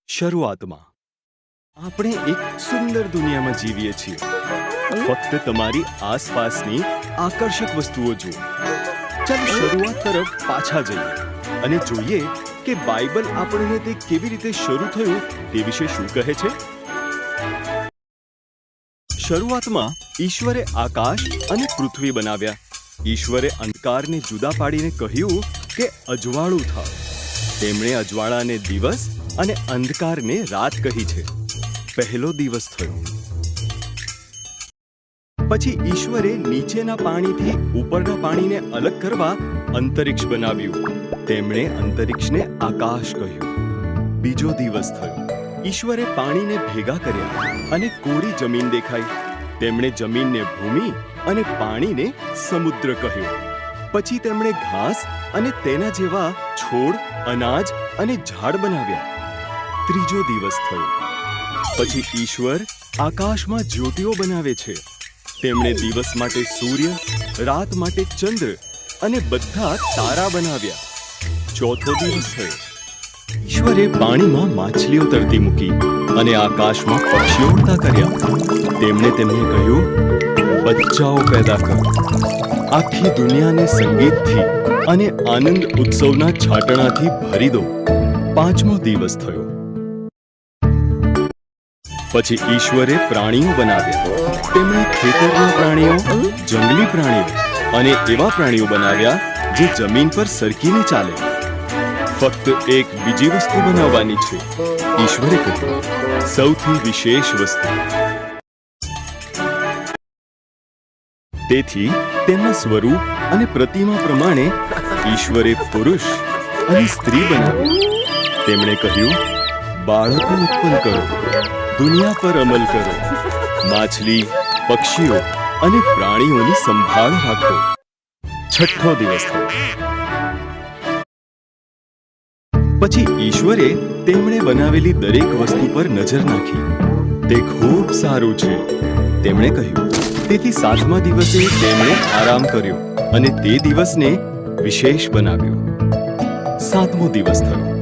શરૂઆતમાં આપણે એક સુંદર દુનિયામાં જીવીએ છીએ. ફક્ત તમારી આસપાસની આકર્ષક વસ્તુઓ જુઓ. ચાલો શરૂઆત તરફ પાછા જઈએ અને જોઈએ કે બાઇબલ આપણને તે કેવી રીતે શરૂ થયું તે વિશે શું કહે છે. શરૂઆતમાં ઈશ્વરે આકાશ અને પૃથ્વી બનાવ્યા. ઈશ્વરે અંધકારને જુદા પાડીને કહ્યું કે અજવાળું થાવ. તેમણે અજવાળાને દિવસ અને અંધકારને રાત કહી છે. પહેલો દિવસ થયો. પછી ઈશ્વરે નીચેના પાણીથી ઉપરના પાણીને અલગ કરવા અંતરિક્ષ બનાવ્યું. તેમણે અંતરિક્ષને આકાશ કહ્યું. બીજો દિવસ થયો. ઈશ્વરે પાણીને ભેગા કર્યા અને કોરી જમીન દેખાઈ. તેમણે જમીનને ભૂમિ અને પાણીને સમુદ્ર કહ્યું. પછી તેમણે ઘાસ અને તેના જેવા છોડ, અનાજ અને ઝાડ બનાવ્યા. ત્રીજો દિવસ થયો. પછી ઈશ્વર આકાશમાં જ્યોતિઓ બનાવે છે. તેમણે દિવસ માટે સૂર્ય, રાત માટે ચંદ્ર અને બધા તારા બનાવ્યા. ચોથો દિવસ થયો. ઈશ્વરે પાણીમાં માછલીઓ તરતી મૂકી અને આકાશમાં પક્ષીઓ ઉડતા કર્યા. તેમણે તેમને કહ્યું, બચ્ચાઓ પેદા કરો. આખી દુનિયાને સંગીતથી અને આનંદ ઉત્સવના છાટણાથી ભરી દો. પાંચમો દિવસ થયો. પછી ઈશ્વરે પ્રાણીઓ બનાવ્યા. તેમણે ખેતરના પ્રાણીઓ, જંગલી પ્રાણીઓ અને એવા પ્રાણીઓ બનાવ્યા જે જમીન પર સરકીને ચાલે. ફક્ત એક બીજી વસ્તુ બનાવવાની છે. ઈશ્વરે કહ્યું, સૌથી વિશેષ વસ્તુ. તેથી તેમના સ્વરૂપ અને પ્રતિમા પ્રમાણે ઈશ્વરે પુરુષ અને સ્ત્રી બનાવ્યા. તેમણે કહ્યું, બાળકો ઉત્પન્ન કરો, દુનિયા પર અમલ કરો, માછલી, પક્ષીઓ અને પ્રાણીઓની સંભાળ રાખો. છઠ્ઠો દિવસ થયો. પછી ઈશ્વરે તેમણે બનાવેલી દરેક વસ્તુ પર નજર નાખી. તે ખૂબ સારું છે, તેમણે કહ્યું. તેથી સાતમા દિવસે તેમણે આરામ કર્યો અને તે દિવસને વિશેષ બનાવ્યો. સાતમો દિવસ થયો.